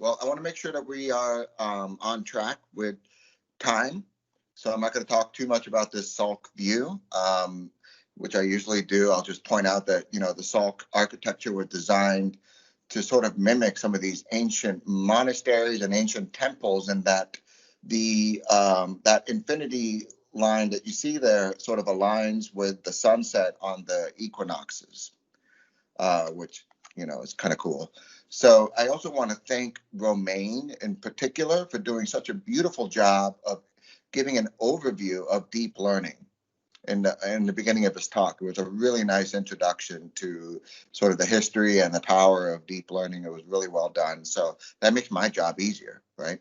Well, I want to make sure that we are on track with time. So I'm not going to talk too much about this Salk view, which I usually do. I'll just point out that, the Salk architecture was designed to sort of mimic some of these ancient monasteries and ancient temples, and that that infinity line that you see there sort of aligns with the sunset on the equinoxes, which, is kind of cool. So I also want to thank Romain in particular for doing such a beautiful job of giving an overview of deep learning in the beginning of his talk. It was a really nice introduction to sort of the history and the power of deep learning. It was really well done. So that makes my job easier, right?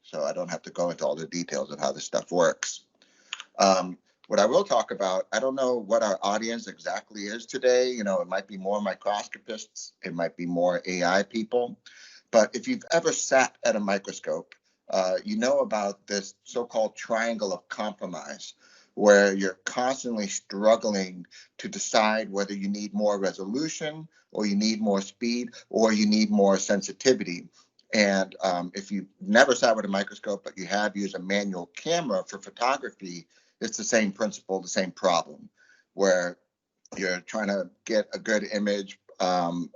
So I don't have to go into all the details of how this stuff works. What I will talk about, I don't know what our audience exactly is today. It might be more microscopists, it might be more AI people. But if you've ever sat at a microscope, you know about this so-called triangle of compromise, where you're constantly struggling to decide whether you need more resolution, or you need more speed, or you need more sensitivity. And if you've never sat with a microscope, but you have used a manual camera for photography, it's the same principle, the same problem, where you're trying to get a good image, and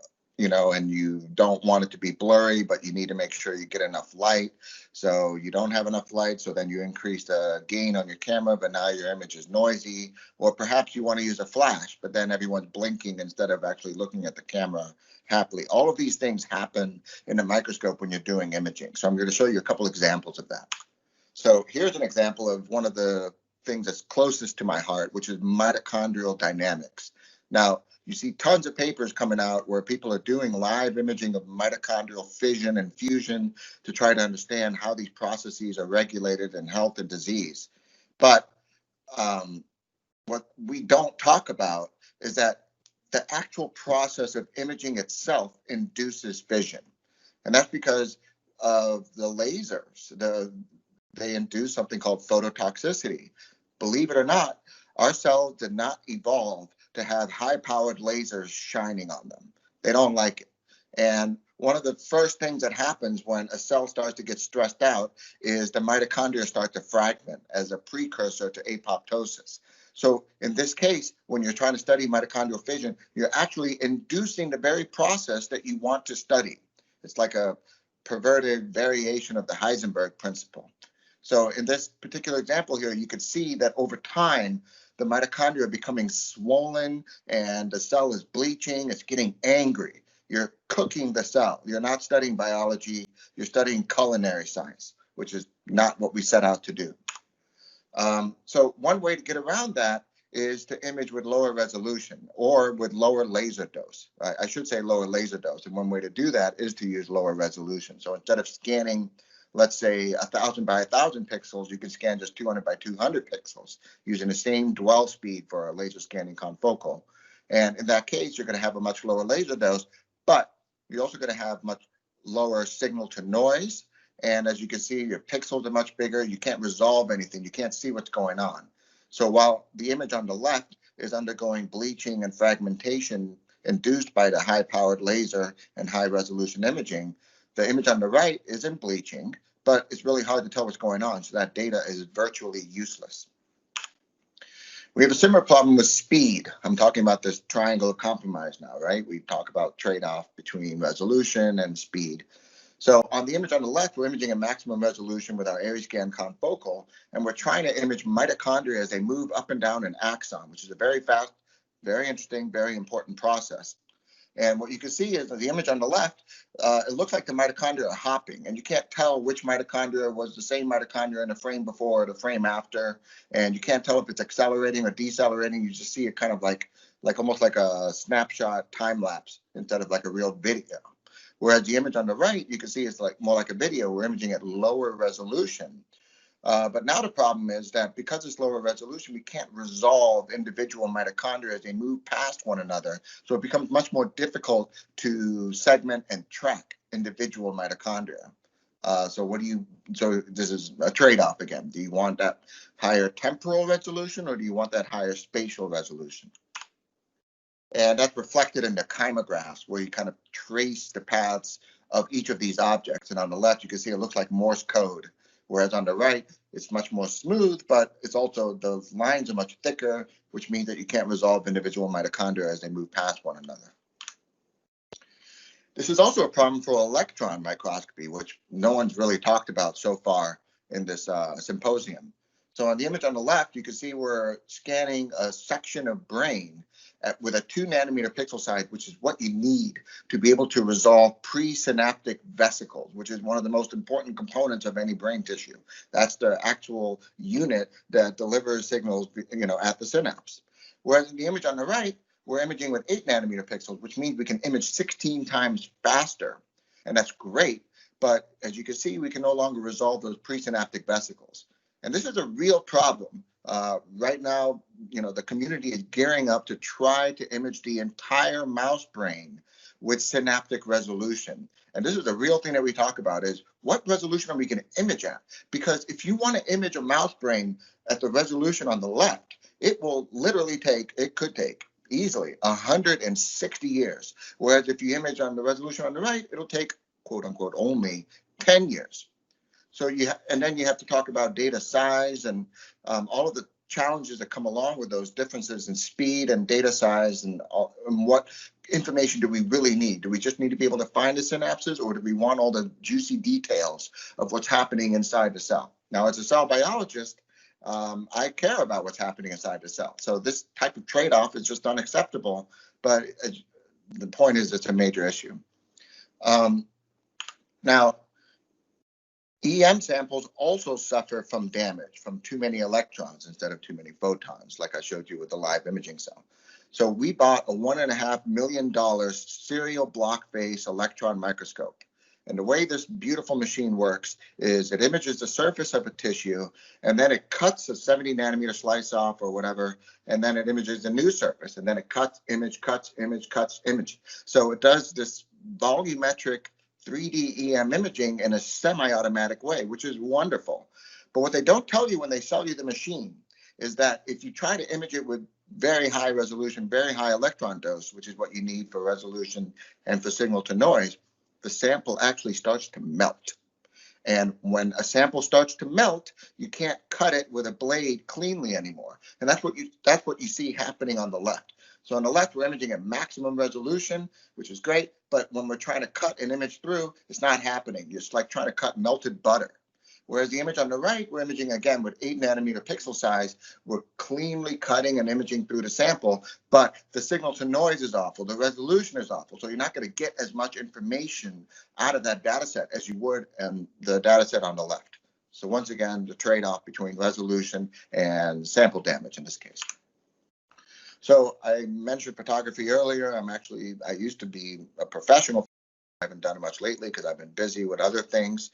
you don't want it to be blurry, but you need to make sure you get enough light. So you don't have enough light, so then you increase the gain on your camera, but now your image is noisy. Or perhaps you want to use a flash, but then everyone's blinking instead of actually looking at the camera happily. All of these things happen in a microscope when you're doing imaging. So I'm going to show you a couple examples of that. So here's an example of one of the things that's closest to my heart, which is mitochondrial dynamics. Now, you see tons of papers coming out where people are doing live imaging of mitochondrial fission and fusion to try to understand how these processes are regulated in health and disease. But what we don't talk about is that the actual process of imaging itself induces fission. And that's because of the lasers. They induce something called phototoxicity. Believe it or not, our cells did not evolve to have high-powered lasers shining on them. They don't like it. And one of the first things that happens when a cell starts to get stressed out is the mitochondria start to fragment as a precursor to apoptosis. So in this case, when you're trying to study mitochondrial fission, you're actually inducing the very process that you want to study. It's like a perverted variation of the Heisenberg principle. So in this particular example here, you could see that over time, the mitochondria are becoming swollen and the cell is bleaching, it's getting angry. You're cooking the cell. You're not studying biology, you're studying culinary science, which is not what we set out to do. So one way to get around that is to image with lower resolution or with lower laser dose. I should say lower laser dose. And one way to do that is to use lower resolution. So instead of scanning, let's say 1,000 by 1,000 pixels, you can scan just 200 by 200 pixels using the same dwell speed for a laser scanning confocal. And in that case, you're going to have a much lower laser dose, but you're also going to have much lower signal to noise. And as you can see, your pixels are much bigger. You can't resolve anything. You can't see what's going on. So while the image on the left is undergoing bleaching and fragmentation induced by the high-powered laser and high-resolution imaging, the image on the right isn't bleaching, but it's really hard to tell what's going on, so that data is virtually useless. We have a similar problem with speed. I'm talking about this triangle of compromise now, right? We talk about trade-off between resolution and speed. So on the image on the left, we're imaging at maximum resolution with our AriScan confocal, and we're trying to image mitochondria as they move up and down an axon, which is a very fast, very interesting, very important process. And what you can see is that the image on the left, it looks like the mitochondria are hopping, and you can't tell which mitochondria was the same mitochondria in the frame before or the frame after, and you can't tell if it's accelerating or decelerating. You just see it kind of like almost like a snapshot time lapse instead of like a real video. Whereas the image on the right, you can see it's like more like a video. We're imaging at lower resolution. But now the problem is that because it's lower resolution, we can't resolve individual mitochondria as they move past one another. So it becomes much more difficult to segment and track individual mitochondria. So this is a trade-off again. Do you want that higher temporal resolution or do you want that higher spatial resolution? And that's reflected in the chymographs, where you kind of trace the paths of each of these objects. And on the left, you can see it looks like Morse code, whereas on the right, it's much more smooth, but it's also, the lines are much thicker, which means that you can't resolve individual mitochondria as they move past one another. This is also a problem for electron microscopy, which no one's really talked about so far in this symposium. So on the image on the left, you can see we're scanning a section of brain with a 2 nanometer pixel size, which is what you need to be able to resolve presynaptic vesicles, which is one of the most important components of any brain tissue. That's the actual unit that delivers signals, at the synapse. Whereas in the image on the right, we're imaging with 8 nanometer pixels, which means we can image 16 times faster. And that's great. But as you can see, we can no longer resolve those presynaptic vesicles. And this is a real problem. Right now, the community is gearing up to try to image the entire mouse brain with synaptic resolution. And this is a real thing that we talk about, is what resolution are we going to image at? Because if you want to image a mouse brain at the resolution on the left, it will literally could take easily 160 years. Whereas if you image on the resolution on the right, it'll take, quote unquote, only 10 years. So then you have to talk about data size and all of the challenges that come along with those differences in speed and data size, and what information do we really need? Do we just need to be able to find the synapses, or do we want all the juicy details of what's happening inside the cell? Now, as a cell biologist, I care about what's happening inside the cell. So this type of trade-off is just unacceptable, but the point is it's a major issue. Now, EM samples also suffer from damage from too many electrons instead of too many photons, like I showed you with the live imaging cell. So we bought a $1.5 million serial block face electron microscope. And the way this beautiful machine works is it images the surface of a tissue, and then it cuts a 70 nanometer slice off or whatever, and then it images the new surface, and then it cuts, image, cuts, image, cuts, image. So it does this volumetric 3D EM imaging in a semi-automatic way, which is wonderful. But what they don't tell you when they sell you the machine is that if you try to image it with very high resolution, very high electron dose, which is what you need for resolution and for signal to noise, the sample actually starts to melt. And when a sample starts to melt, you can't cut it with a blade cleanly anymore. And that's what you see happening on the left. So on the left, we're imaging at maximum resolution, which is great. But when we're trying to cut an image through, it's not happening. It's like trying to cut melted butter. Whereas the image on the right, we're imaging again with 8 nanometer pixel size. We're cleanly cutting and imaging through the sample, but the signal to noise is awful. The resolution is awful. So you're not going to get as much information out of that data set as you would in the data set on the left. So once again, the trade-off between resolution and sample damage in this case. So I mentioned photography earlier. I used to be a professional. I haven't done it much lately because I've been busy with other things.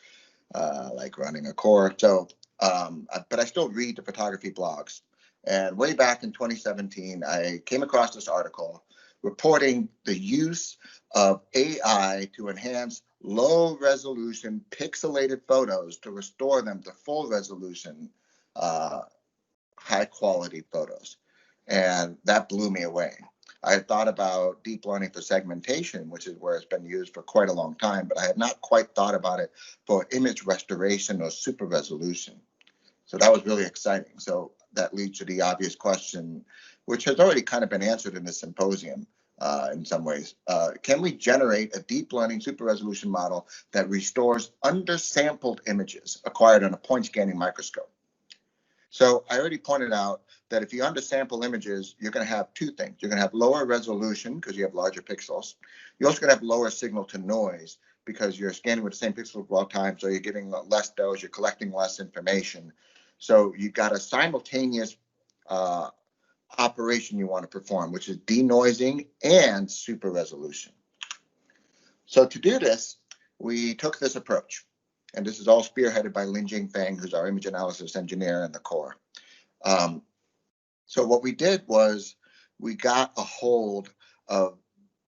Like running a core. So, but I still read the photography blogs. And way back in 2017, I came across this article reporting the use of AI to enhance low resolution pixelated photos to restore them to full resolution, high quality photos. And that blew me away. I had thought about deep learning for segmentation, which is where it's been used for quite a long time, but I had not quite thought about it for image restoration or super resolution. So that was really exciting. So that leads to the obvious question, which has already kind of been answered in this symposium in some ways. Can we generate a deep learning super resolution model that restores undersampled images acquired on a point scanning microscope? So I already pointed out that if you undersample images, you're going to have two things. You're going to have lower resolution because you have larger pixels. You're also going to have lower signal to noise because you're scanning with the same pixels all the time, so you're getting less dose, you're collecting less information. So you got a simultaneous operation you want to perform, which is denoising and super resolution. So to do this, we took this approach. And this is all spearheaded by Linjing Feng, who's our image analysis engineer in the core. So what we did was we got a hold of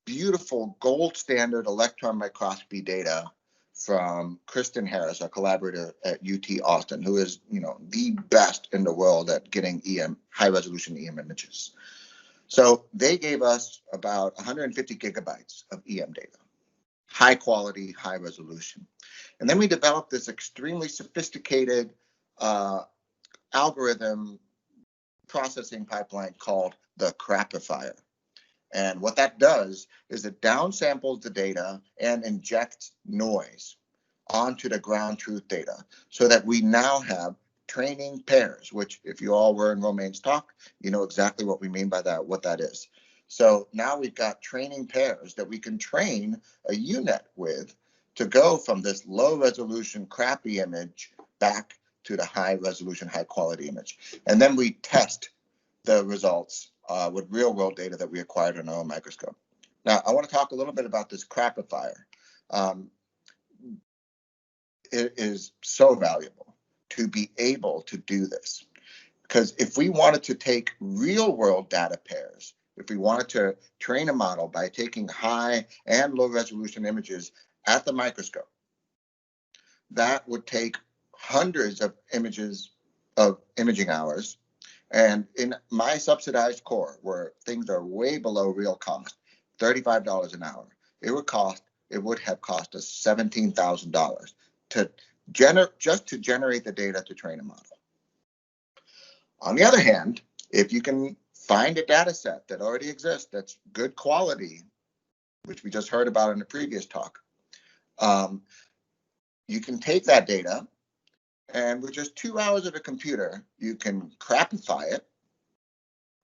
beautiful gold standard electron microscopy data from Kristen Harris, our collaborator at UT Austin, who is, the best in the world at getting high resolution EM images. So they gave us about 150 gigabytes of EM data. high quality, high resolution. And then we developed this extremely sophisticated algorithm processing pipeline called the Crappifier. And what that does is it downsamples the data and injects noise onto the ground truth data so that we now have training pairs, which if you all were in Romaine's talk, you know exactly what we mean by that, what that is. So now we've got training pairs that we can train a UNet with to go from this low resolution crappy image back to the high resolution, high quality image. And then we test the results with real world data that we acquired on our own microscope. Now, I want to talk a little bit about this Crappifier. It is so valuable to be able to do this, because if we wanted to take real world data pairs, if we wanted to train a model by taking high and low resolution images at the microscope, that would take hundreds of images of imaging hours. And in my subsidized core, where things are way below real cost, $35 an hour, it would have cost us $17,000 to just to generate the data to train a model. On the other hand, if you can find a data set that already exists that's good quality, which we just heard about in the previous talk, you can take that data and with just 2 hours at a computer, you can crappify it,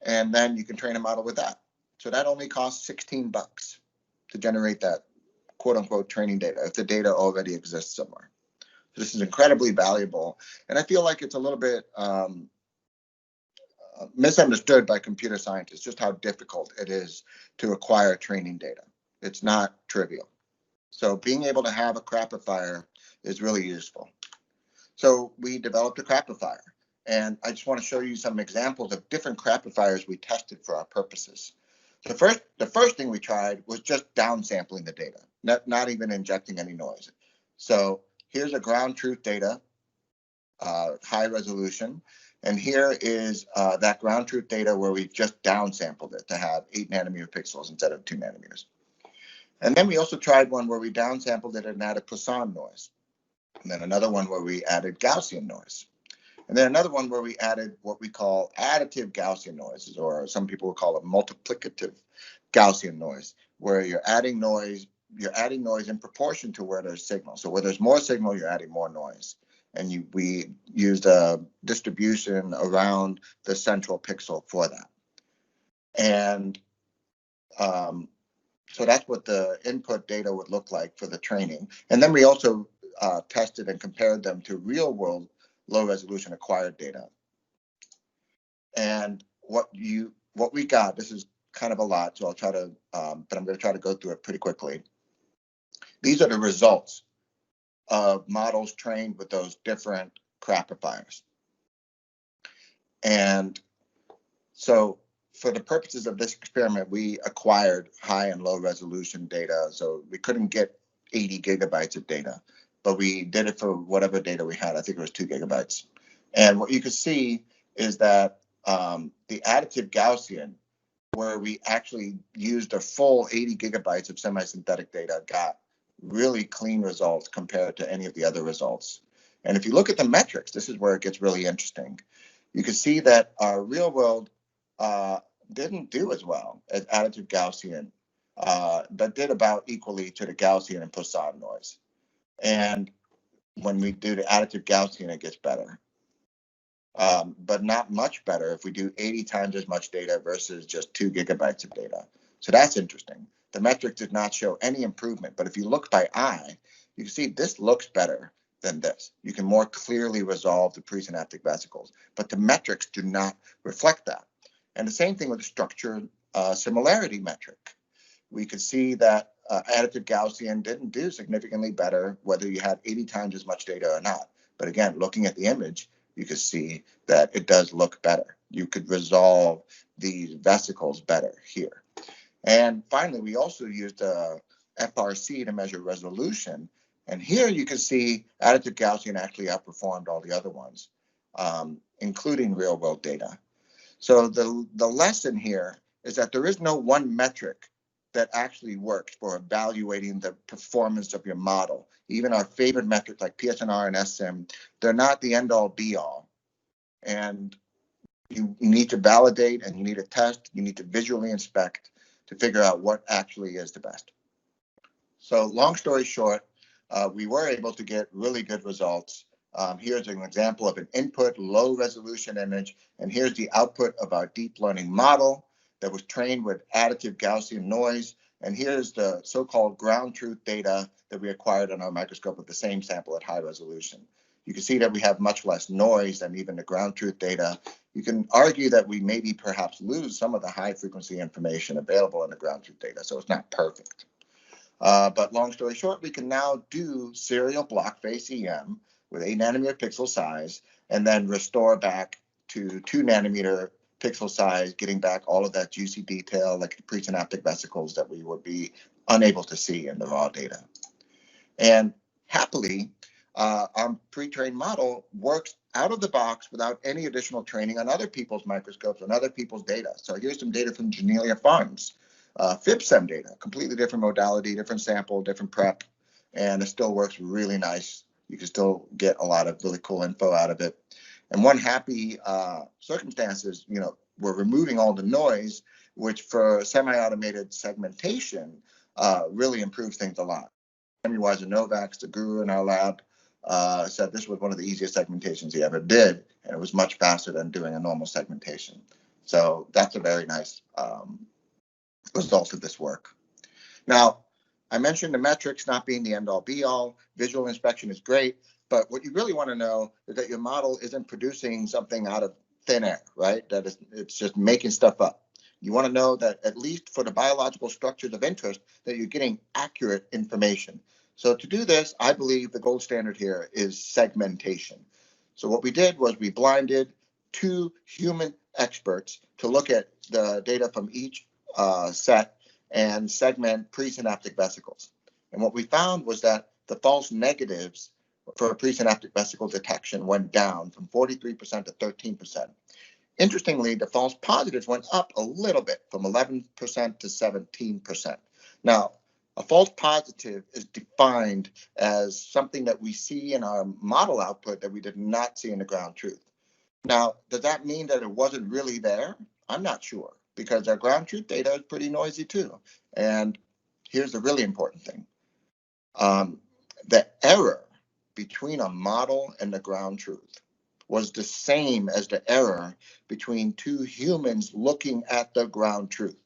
and then you can train a model with that. So that only costs $16 to generate that quote unquote training data if the data already exists somewhere. So this is incredibly valuable. And I feel like it's a little bit misunderstood by computer scientists, just how difficult it is to acquire training data. It's not trivial. So being able to have a Crappifier is really useful. So we developed a Crappifier, and I just want to show you some examples of different Crappifiers we tested for our purposes. The first thing we tried was just downsampling the data, not even injecting any noise. So here's a ground truth data, high resolution, and here is that ground truth data where we've just downsampled it to have 8 nanometer pixels instead of 2 nanometers. And then we also tried one where we downsampled it and added Poisson noise. And then another one where we added Gaussian noise. And then another one where we added what we call additive Gaussian noises, or some people will call it multiplicative Gaussian noise, where you're adding noise in proportion to where there's signal. So where there's more signal, you're adding more noise. And we used a distribution around the central pixel for that. And so that's what the input data would look like for the training. And then we also tested and compared them to real world low resolution acquired data. And what we got, this is kind of a lot, so I'll try to, but I'm going to try to go through it pretty quickly. These are the results of models trained with those different Crappifiers. And so for the purposes of this experiment, we acquired high and low resolution data. So we couldn't get 80 gigabytes of data, but we did it for whatever data we had. I think it was 2 gigabytes. And what you can see is that the additive Gaussian, where we actually used a full 80 gigabytes of semi-synthetic data, got really clean results compared to any of the other results. And if you look at the metrics, this is where it gets really interesting. You can see that our real world didn't do as well as additive Gaussian, but did about equally to the Gaussian and Poisson noise. And when we do the additive Gaussian, it gets better, but not much better if we do 80 times as much data versus just 2 gigabytes of data. So that's interesting. The metric did not show any improvement, but if you look by eye, you can see this looks better than this. You can more clearly resolve the presynaptic vesicles, but the metrics do not reflect that. And the same thing with the structure similarity metric. We could see that additive Gaussian didn't do significantly better whether you had 80 times as much data or not. But again, looking at the image, you can see that it does look better. You could resolve these vesicles better here. And finally, we also used FRC to measure resolution. And here you can see additive Gaussian actually outperformed all the other ones, including real world data. So the lesson here is that there is no one metric that actually works for evaluating the performance of your model. Even our favorite metrics like PSSR and SSIM, they're not the end all be all. And you need to validate and you need to test, you need to visually inspect to figure out what actually is the best. So long story short, we were able to get really good results. Here's an example of an input low resolution image, and here's the output of our deep learning model that was trained with additive Gaussian noise. And here's the so-called ground truth data that we acquired on our microscope with the same sample at high resolution. You can see that we have much less noise than even the ground truth data. You can argue that we maybe perhaps lose some of the high frequency information available in the ground truth data, so it's not perfect. But long story short, we can now do serial block face EM with 8 nanometer pixel size and then restore back to 2 nanometer pixel size, getting back all of that juicy detail like the presynaptic vesicles that we would be unable to see in the raw data. And happily, our pre-trained model works out of the box without any additional training on other people's microscopes and other people's data. So here's some data from Genelia Farms. FibSem data, completely different modality, different sample, different prep, and it still works really nice. You can still get a lot of really cool info out of it. And one happy circumstance is, we're removing all the noise, which for semi-automated segmentation really improves things a lot. Henry Novak, the guru in our lab, said this was one of the easiest segmentations he ever did, and it was much faster than doing a normal segmentation. So that's a very nice result of this work. Now, I mentioned the metrics not being the end-all be-all. Visual inspection is great, but what you really want to know is that your model isn't producing something out of thin air, right? That it's just making stuff up. You want to know that at least for the biological structures of interest, that you're getting accurate information. So to do this, I believe the gold standard here is segmentation. So what we did was we blinded 2 human experts to look at the data from each set and segment presynaptic vesicles. And what we found was that the false negatives for presynaptic vesicle detection went down from 43% to 13%. Interestingly, the false positives went up a little bit from 11% to 17%. Now, a false positive is defined as something that we see in our model output that we did not see in the ground truth. Now, does that mean that it wasn't really there? I'm not sure, because our ground truth data is pretty noisy too. And here's the really important thing. The error between a model and the ground truth was the same as the error between 2 humans looking at the ground truth.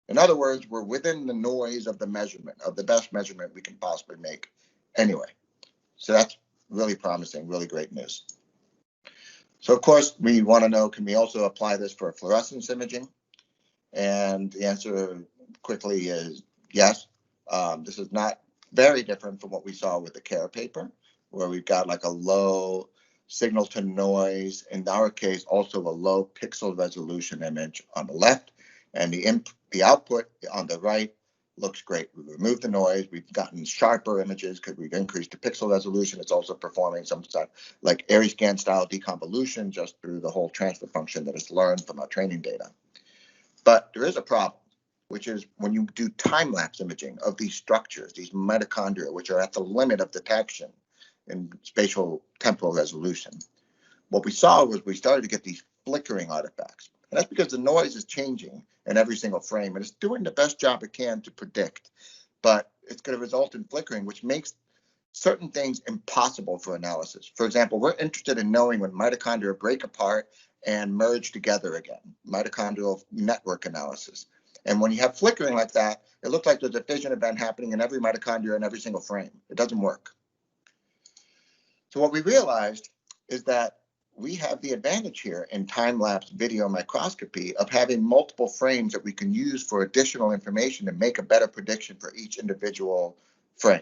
In other words, we're within the noise of the measurement, of the best measurement we can possibly make anyway. So that's really promising, really great news. So of course, we want to know, can we also apply this for fluorescence imaging? And the answer quickly is yes. This is not very different from what we saw with the CARE paper, where we've got like a low signal to noise, in our case, also a low pixel resolution image on the left, and the output on the right looks great. We removed the noise. We've gotten sharper images because we've increased the pixel resolution. It's also performing some stuff like ARIScan style deconvolution just through the whole transfer function that is learned from our training data. But there is a problem, which is when you do time-lapse imaging of these structures, these mitochondria, which are at the limit of detection in spatial temporal resolution. What we saw was we started to get these flickering artifacts. And that's because the noise is changing in every single frame, and it's doing the best job it can to predict. But it's going to result in flickering, which makes certain things impossible for analysis. For example, we're interested in knowing when mitochondria break apart and merge together again, mitochondrial network analysis. And when you have flickering like that, it looks like there's a fission event happening in every mitochondria in every single frame. It doesn't work. So what we realized is that we have the advantage here in time-lapse video microscopy of having multiple frames that we can use for additional information to make a better prediction for each individual frame.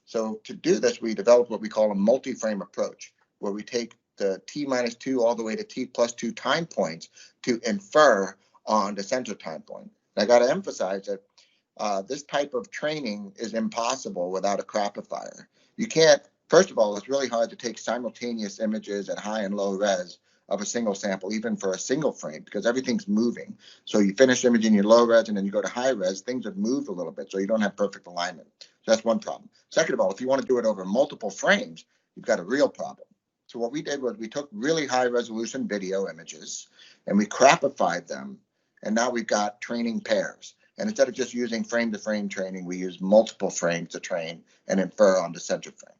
So to do this, we developed what we call a multi-frame approach, where we take the t-2 all the way to t+2 time points to infer on the center time point. And I got to emphasize that this type of training is impossible without a Crappifier. You can't, first of all, it's really hard to take simultaneous images at high and low res of a single sample, even for a single frame, because everything's moving. So you finish imaging your low res and then you go to high res, things have moved a little bit, so you don't have perfect alignment. So that's one problem. Second of all, if you want to do it over multiple frames, you've got a real problem. So what we did was we took really high resolution video images and we crappified them, and now we've got training pairs. And instead of just using frame-to-frame training, we use multiple frames to train and infer on the center frame.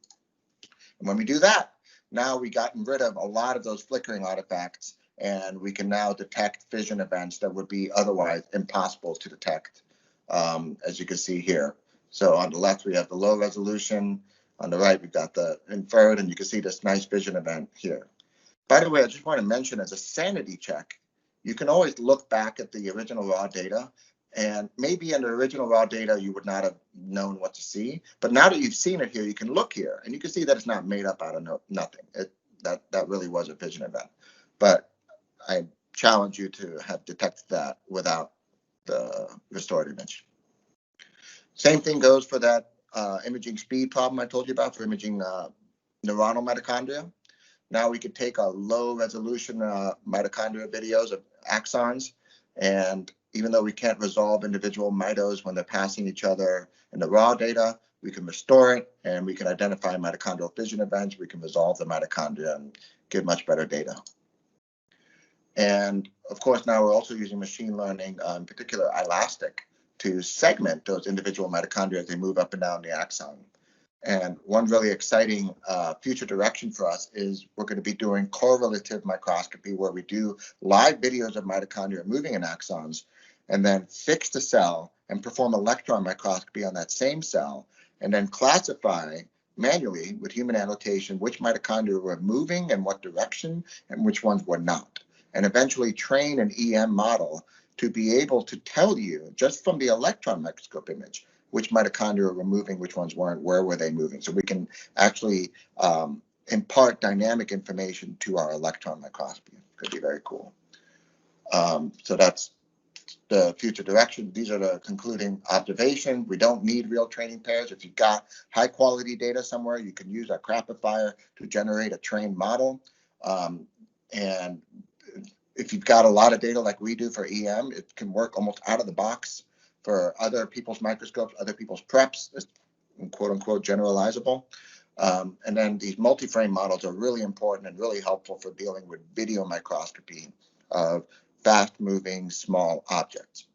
And when we do that, now we've gotten rid of a lot of those flickering artifacts, and we can now detect fission events that would be otherwise impossible to detect, as you can see here. So on the left, we have the low resolution. On the right, we've got the inferred, and you can see this nice fission event here. By the way, I just want to mention, as a sanity check, you can always look back at the original raw data, and maybe in the original raw data you would not have known what to see, but now that you've seen it here, you can look here and you can see that it's not made up out of nothing. That really was a fission event. But I challenge you to have detected that without the restored image. Same thing goes for that imaging speed problem I told you about for imaging neuronal mitochondria. Now we could take a low resolution mitochondria videos of axons, and even though we can't resolve individual mitos when they're passing each other in the raw data, we can restore it and we can identify mitochondrial fission events. We can resolve the mitochondria and get much better data. And of course, now we're also using machine learning, in particular elastic, to segment those individual mitochondria as they move up and down the axon. And one really exciting future direction for us is we're going to be doing correlative microscopy, where we do live videos of mitochondria moving in axons and then fix the cell and perform electron microscopy on that same cell, and then classify manually with human annotation which mitochondria were moving in what direction and which ones were not, and eventually train an EM model to be able to tell you just from the electron microscope image which mitochondria were moving, which ones weren't, where were they moving. So we can actually impart dynamic information to our electron microscopy. Could be very cool. So that's the future direction. These are the concluding observations. We don't need real training pairs. If you've got high quality data somewhere, you can use a Crappifier to generate a trained model. And if you've got a lot of data like we do for EM, it can work almost out of the box for other people's microscopes, other people's preps. It's quote unquote generalizable. And then these multi-frame models are really important and really helpful for dealing with video microscopy of fast moving small objects.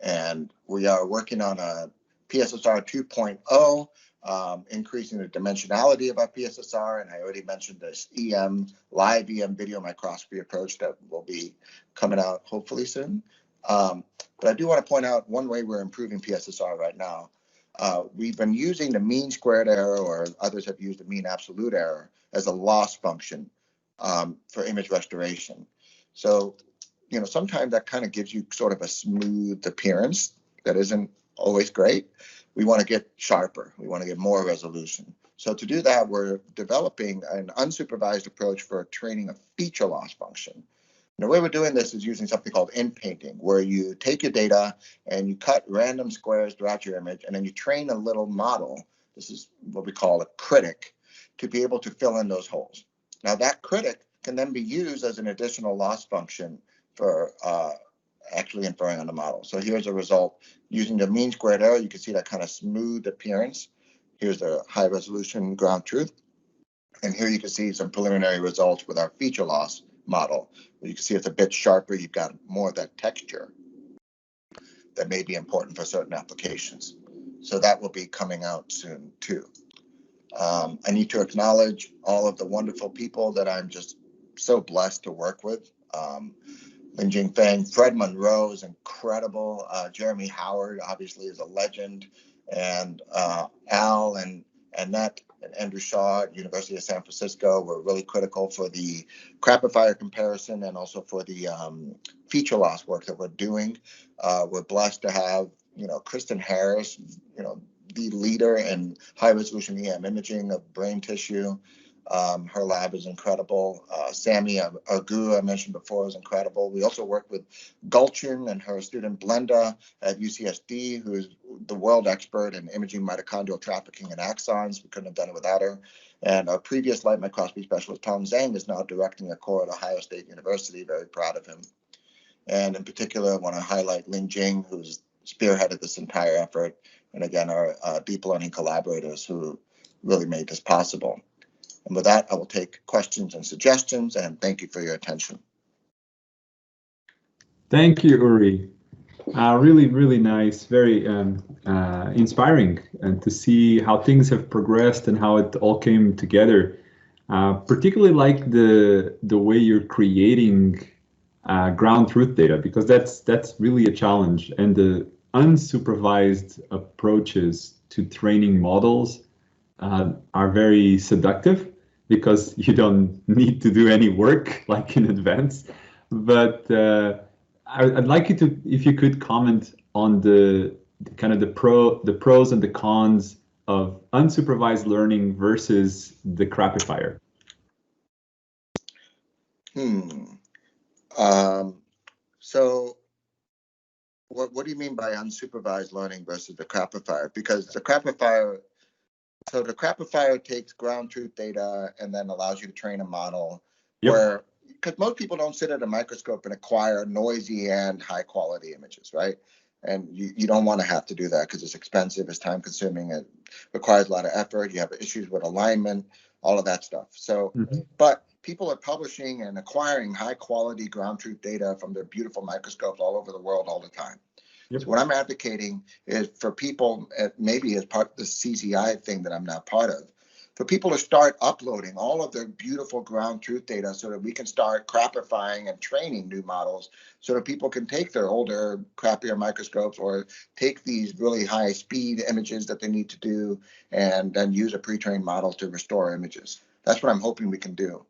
And we are working on a PSSR 2.0, increasing the dimensionality of our PSSR. And I already mentioned this live EM video microscopy approach that will be coming out hopefully soon. But I do want to point out one way we're improving PSSR right now. We've been using the mean squared error, or others have used the mean absolute error, as a loss function for image restoration. So, sometimes that kind of gives you sort of a smooth appearance that isn't always great. We want to get sharper. We want to get more resolution. So to do that, we're developing an unsupervised approach for training a feature loss function. The way we're doing this is using something called inpainting, where you take your data and you cut random squares throughout your image, and then you train a little model. This is what we call a critic, to be able to fill in those holes. Now that critic can then be used as an additional loss function for actually inferring on the model. So here's a result using the mean squared error. You can see that kind of smooth appearance. Here's the high resolution ground truth. And here you can see some preliminary results with our feature loss model. You can see it's a bit sharper. You've got more of that texture that may be important for certain applications. So that will be coming out soon too. I need to acknowledge all of the wonderful people that I'm just so blessed to work with. Lin Jing Feng, Fred Monroe is incredible. Jeremy Howard obviously is a legend, and Al and Annette and Andrew Shaw at University of San Francisco were really critical for the Crappifier comparison and also for the feature loss work that we're doing. We're blessed to have, Kristen Harris, the leader in high resolution EM imaging of brain tissue. Her lab is incredible. Sammy Agu, I mentioned before, is incredible. We also work with Gulchin and her student Blenda at UCSD, who is the world expert in imaging mitochondrial trafficking and axons. We couldn't have done it without her. And our previous light microscopy specialist, Tong Zhang, is now directing a core at Ohio State University. Very proud of him. And in particular, I want to highlight Ling Jing, who's spearheaded this entire effort. And again, our deep learning collaborators who really made this possible. And with that, I will take questions and suggestions, and thank you for your attention. Thank you, Uri. Really, really nice, very inspiring, and to see how things have progressed and how it all came together. Particularly like the way you're creating ground truth data, because that's really a challenge, and the unsupervised approaches to training models are very seductive because you don't need to do any work like in advance. But I'd like you to, if you could, comment on the kind of the pros and the cons of unsupervised learning versus the Crappifier. So what do you mean by unsupervised learning versus the Crappifier? Because the Crappifier, so the Crappifier takes ground truth data and then allows you to train a model. Yep. Where, because most people don't sit at a microscope and acquire noisy and high quality images, right? And you don't want to have to do that because it's expensive, it's time consuming, it requires a lot of effort, you have issues with alignment, all of that stuff. So, but people are publishing and acquiring high quality ground truth data from their beautiful microscopes all over the world all the time. Yep. So what I'm advocating is for people, maybe as part of the CCI thing that I'm not part of, for people to start uploading all of their beautiful ground truth data so that we can start crappifying and training new models so that people can take their older, crappier microscopes or take these really high speed images that they need to do and then use a pre-trained model to restore images. That's what I'm hoping we can do.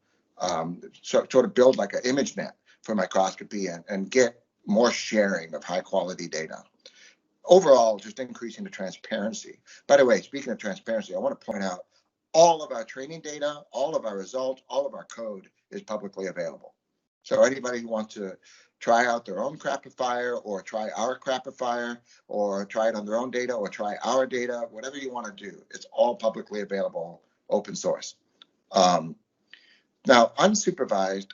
Sort of build like an image net for microscopy and get more sharing of high quality data. Overall, just increasing the transparency. By the way, speaking of transparency, I want to point out all of our training data, all of our results, all of our code is publicly available. So anybody who wants to try out their own Crappifier or try our Crappifier or try it on their own data or try our data, whatever you want to do, it's all publicly available, open source. Now, unsupervised,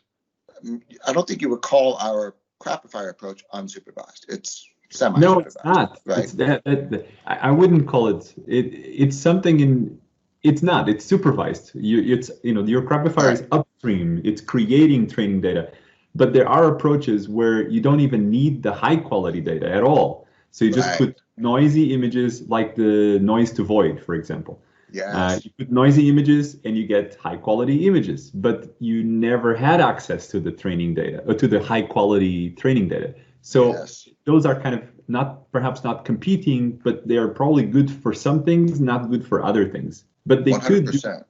I don't think you would call our Crappifier approach unsupervised. It's semi-supervised. No, it's not. Right? It's I wouldn't call it. It's something in. It's not. It's supervised. Your Crappifier is upstream. It's creating training data, but there are approaches where you don't even need the high quality data at all. So you just put noisy images, like the noise to void, for example. Yes. You put noisy images and you get high quality images, but you never had access to the training data or to the high quality training data. So those are kind of perhaps not competing, but they are probably good for some things, not good for other things. But they 100%.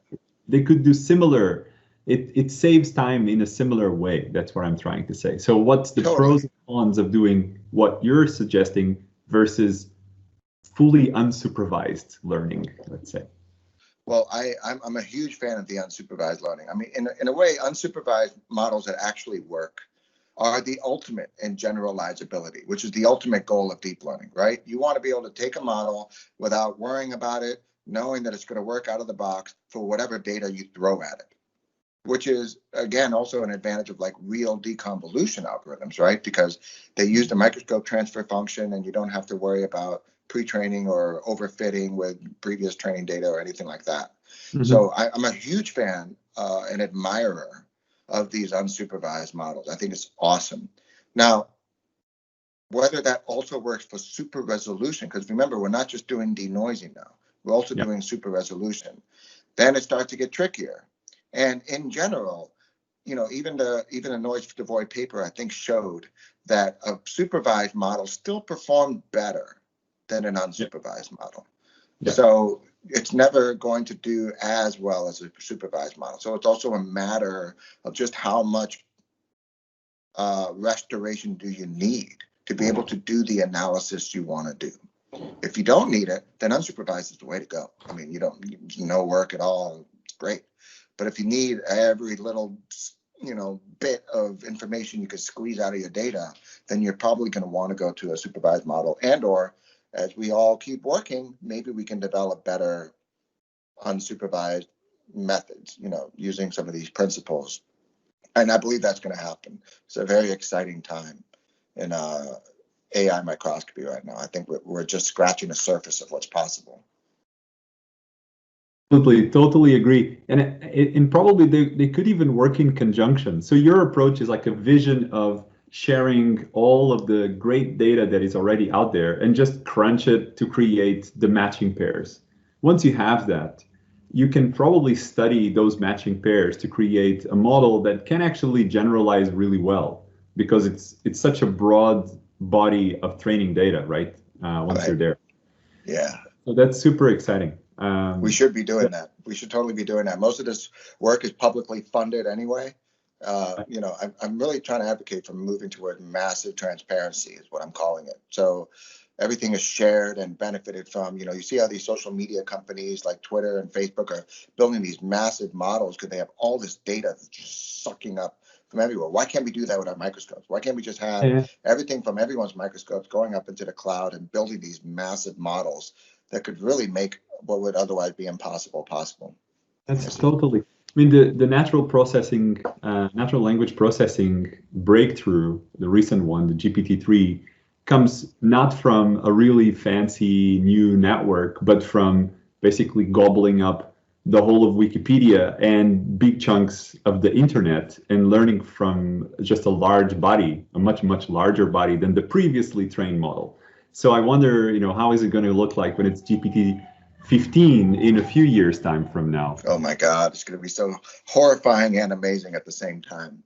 could do similar. It saves time in a similar way. That's what I'm trying to say. So what's the pros and cons of doing what you're suggesting versus fully unsupervised learning, let's say? Well, I'm a huge fan of the unsupervised learning. I mean, in a way, unsupervised models that actually work are the ultimate in generalizability, which is the ultimate goal of deep learning, right? You want to be able to take a model without worrying about it, knowing that it's going to work out of the box for whatever data you throw at it, which is, again, also an advantage of like real deconvolution algorithms, right? Because they use the microscope transfer function and you don't have to worry about pre-training or overfitting with previous training data or anything like that. So I'm a huge fan and admirer of these unsupervised models. I think it's awesome. Now, whether that also works for super resolution, because remember, we're not just doing denoising now, we're also doing super resolution, then it starts to get trickier. And in general, even the noise to void paper, I think, showed that a supervised model still performed better than an unsupervised model. So it's never going to do as well as a supervised model. So it's also a matter of just how much restoration do you need to be able to do the analysis you want to do. If you don't need it, then unsupervised is the way to go. I mean, you don't need no work at all. It's great. But if you need every little, bit of information you could squeeze out of your data, then you're probably going to want to go to a supervised model, and or as we all keep working, maybe we can develop better unsupervised methods, using some of these principles. And I believe that's going to happen. It's a very exciting time in AI microscopy right now. I think we're just scratching the surface of what's possible. Totally agree. And probably they could even work in conjunction. So your approach is like a vision of sharing all of the great data that is already out there and just crunch it to create the matching pairs. Once you have that, you can probably study those matching pairs to create a model that can actually generalize really well, because it's such a broad body of training data, right? Once you're there. Yeah. So that's super exciting. We should be doing that. We should totally be doing that. Most of this work is publicly funded anyway. I'm really trying to advocate for moving toward massive transparency is what I'm calling it. So everything is shared and benefited from. You see how these social media companies like Twitter and Facebook are building these massive models because they have all this data that's just sucking up from everywhere. Why can't we do that with our microscopes? Why can't we just have everything from everyone's microscopes going up into the cloud and building these massive models that could really make what would otherwise be impossible possible? That's totally. I mean, the natural language processing breakthrough, the recent one, the GPT-3, comes not from a really fancy new network, but from basically gobbling up the whole of Wikipedia and big chunks of the internet and learning from just a large body, a much, much larger body than the previously trained model. So I wonder, how is it going to look like when it's GPT-15 in a few years' time from now? Oh my God, it's going to be so horrifying and amazing at the same time.